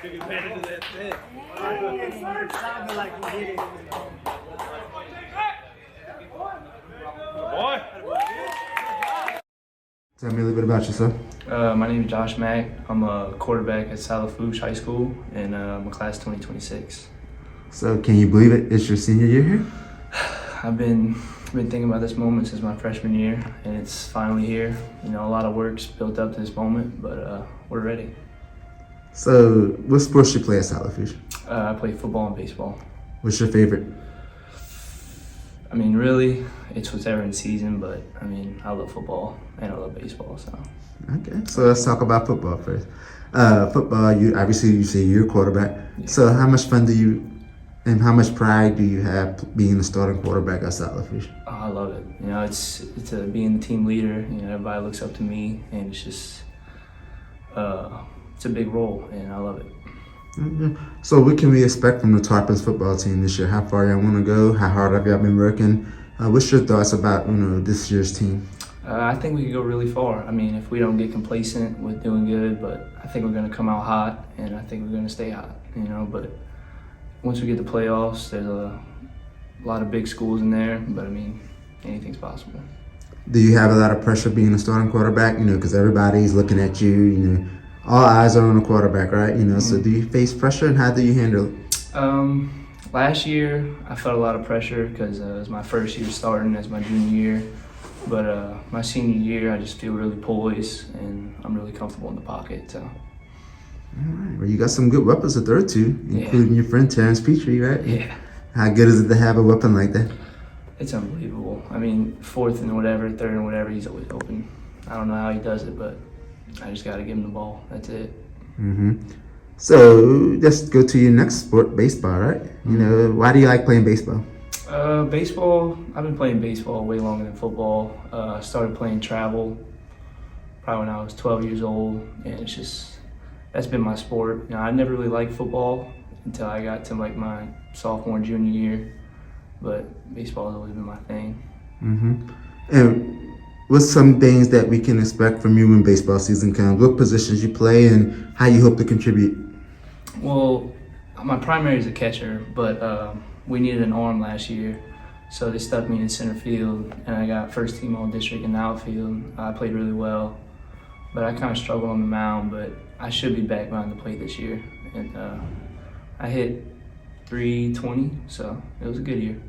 Take advantage of that thing. Sounded like we did it. Boy. Tell me a little bit about yourself. My name is Josh Mack. I'm a quarterback at Lafourche High School, and I'm a class 2026. So can you believe it? It's your senior year here? I've been thinking about this moment since my freshman year, and it's finally here. You know, a lot of work's built up to this moment, but we're ready. So what sports you play at Lafourche? I play football and baseball. What's your favorite? I mean, really, it's whatever in season, but I mean, I love football and I love baseball, so. Okay, so let's talk about football first. Football, you say you're a quarterback. Yeah. So how much fun do you and how much pride do you have being the starting quarterback at Lafourche? Oh, I love it. You know, it's being the team leader. You know, everybody looks up to me, and it's just it's a big role, and I love it. Okay. So what can we expect from the Tarpons football team this year? How far y'all want to go? How hard have y'all been working? What's your thoughts about this year's team? I think we could go really far. I mean, if we don't get complacent with doing good, but I think we're going to come out hot, and I think we're going to stay hot. You know, but once we get the playoffs, there's a lot of big schools in there. But I mean, anything's possible. Do you have a lot of pressure being a starting quarterback? Because everybody's looking at you. All eyes are on the quarterback, right? So do you face pressure, and how do you handle it? Last year, I felt a lot of pressure because it was my first year starting as my junior year. But my senior year, I just feel really poised, and I'm really comfortable in the pocket. So. All right. Well, you got some good weapons to throw to, including your friend Terrence Petrie, right? Yeah. How good is it to have a weapon like that? It's unbelievable. I mean, fourth and whatever, third and whatever, he's always open. I don't know how he does it, but I just got to give him the ball. That's it. So let's go to your next sport, baseball, right? Why do you like playing baseball? Baseball, I've been playing baseball way longer than football. I started playing travel probably when I was 12 years old, and that's been my sport. I never really liked football until I got to like my sophomore, junior year, but baseball has always been my thing. And what's some things that we can expect from you when baseball season comes? What positions you play and how you hope to contribute? Well, my primary is a catcher, but we needed an arm last year, so they stuck me in center field, and I got first team all district in the outfield. I played really well, but I kind of struggled on the mound, but I should be back behind the plate this year. And I hit .320, so it was a good year.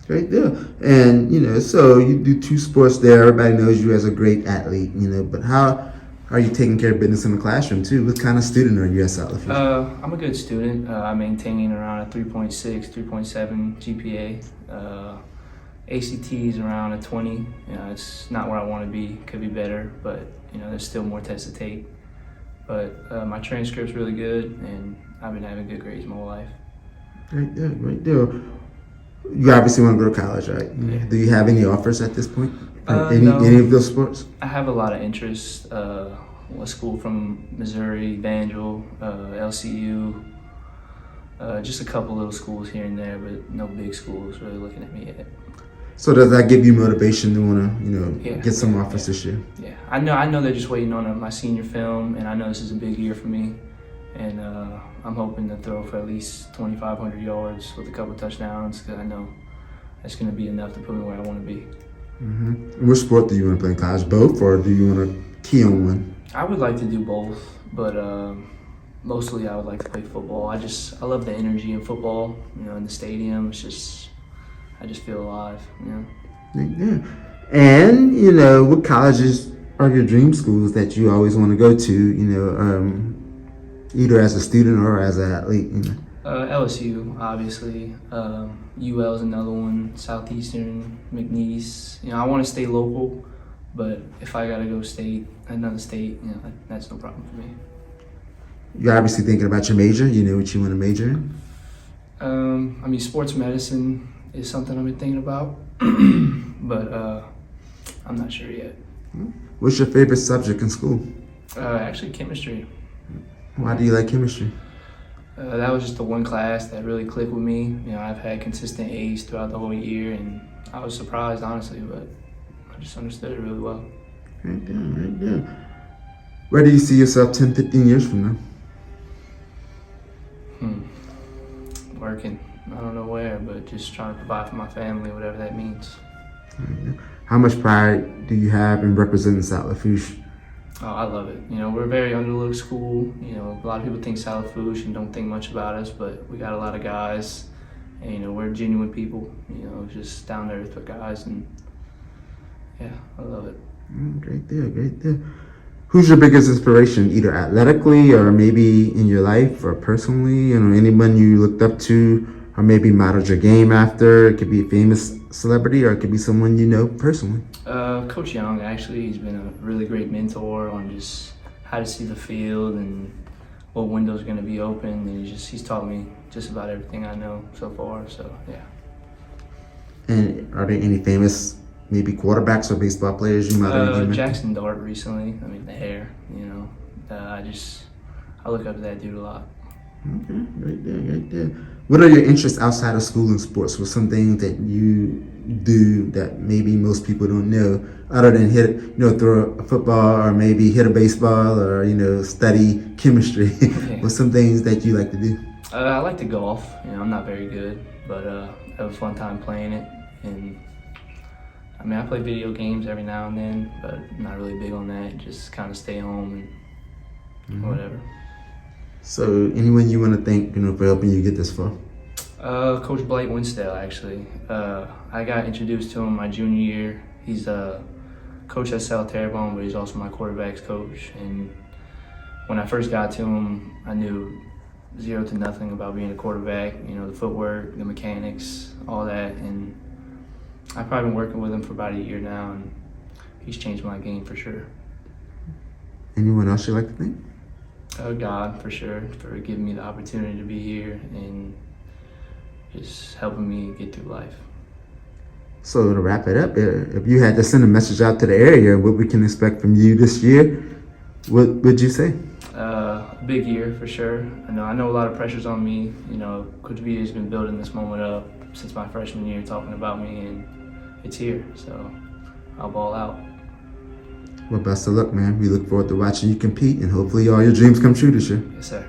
Great deal. And so you do two sports there. Everybody knows you as a great athlete, but how are you taking care of business in the classroom too? What kind of student are you at Lafourche? I'm a good student. I maintain around a 3.6, 3.7 GPA. ACT is around a 20. It's not where I want to be. Could be better, but there's still more tests to take. But my transcript's really good, and I've been having good grades my whole life. Great deal, great deal. You obviously want to go to college, right? Yeah. Do you have any offers at this point? No. Any of those sports? I have a lot of interest. A school from Missouri, Evangel, LCU, just a couple little schools here and there, but no big schools really looking at me yet. So does that give you motivation to want to, get some offers this year? Yeah, I know they're just waiting on my senior film, and I know this is a big year for me, and I'm hoping to throw for at least 2,500 yards with a couple touchdowns, because I know that's going to be enough to put me where I want to be. Which sport do you want to play in college? Both, or do you want to key on one? I would like to do both, but mostly I would like to play football. I love the energy in football. In the stadium, I just feel alive. Yeah. And what colleges are your dream schools that you always want to go to? Either as a student or as an athlete. LSU, obviously. UL is another one. Southeastern, McNeese. I want to stay local, but if I gotta go another state, that's no problem for me. You're obviously thinking about your major. You know what you want to major in? Sports medicine is something I've been thinking about, but I'm not sure yet. What's your favorite subject in school? Actually, chemistry. Why do you like chemistry? That was just the one class that really clicked with me. I've had consistent A's throughout the whole year, and I was surprised, honestly, but I just understood it really well. Right there. Where do you see yourself 10, 15 years from now? Working. I don't know where, but just trying to provide for my family, whatever that means. How much pride do you have in representing South Lafourche? Oh, I love it. We're a very underlooked school. A lot of people think South Lafourche and don't think much about us, but we got a lot of guys, and we're genuine people. Just down to earth with guys, and yeah, I love it. Great deal, great deal. Who's your biggest inspiration, either athletically or maybe in your life or personally? Anyone you looked up to or maybe modeled your game after? It could be a famous celebrity or it could be someone you know personally. Coach Young, actually, he's been a really great mentor on just how to see the field and what windows are going to be open. And he's taught me just about everything I know so far. So yeah. And are there any famous maybe quarterbacks or baseball players you might Jackson Dart recently. The hair. I look up to that dude a lot. Okay, great there, great there. What are your interests outside of school and sports? What's some things that you do that maybe most people don't know, other than throw a football or maybe hit a baseball or study chemistry? Okay. What's some things that you like to do? I like to golf. I'm not very good, but I have a fun time playing it. And I play video games every now and then, but I'm not really big on that. Just kind of stay home and whatever. So, anyone you want to thank, for helping you get this far? Coach Blake Winsdale, actually. I got introduced to him my junior year. He's a coach at South Terrebonne, but he's also my quarterback's coach. And when I first got to him, I knew 0 to nothing about being a quarterback. The footwork, the mechanics, all that. And I've probably been working with him for about a year now, and he's changed my game for sure. Anyone else you'd like to thank? God, for sure, for giving me the opportunity to be here and just helping me get through life. So to wrap it up, if you had to send a message out to the area, what we can expect from you this year, what would you say? Big year for sure. I know a lot of pressure's on me. Coach V has been building this moment up since my freshman year, talking about me, and it's here. So I'll ball out. Well, best of luck, man. We look forward to watching you compete, and hopefully all your dreams come true this year. Yes, sir.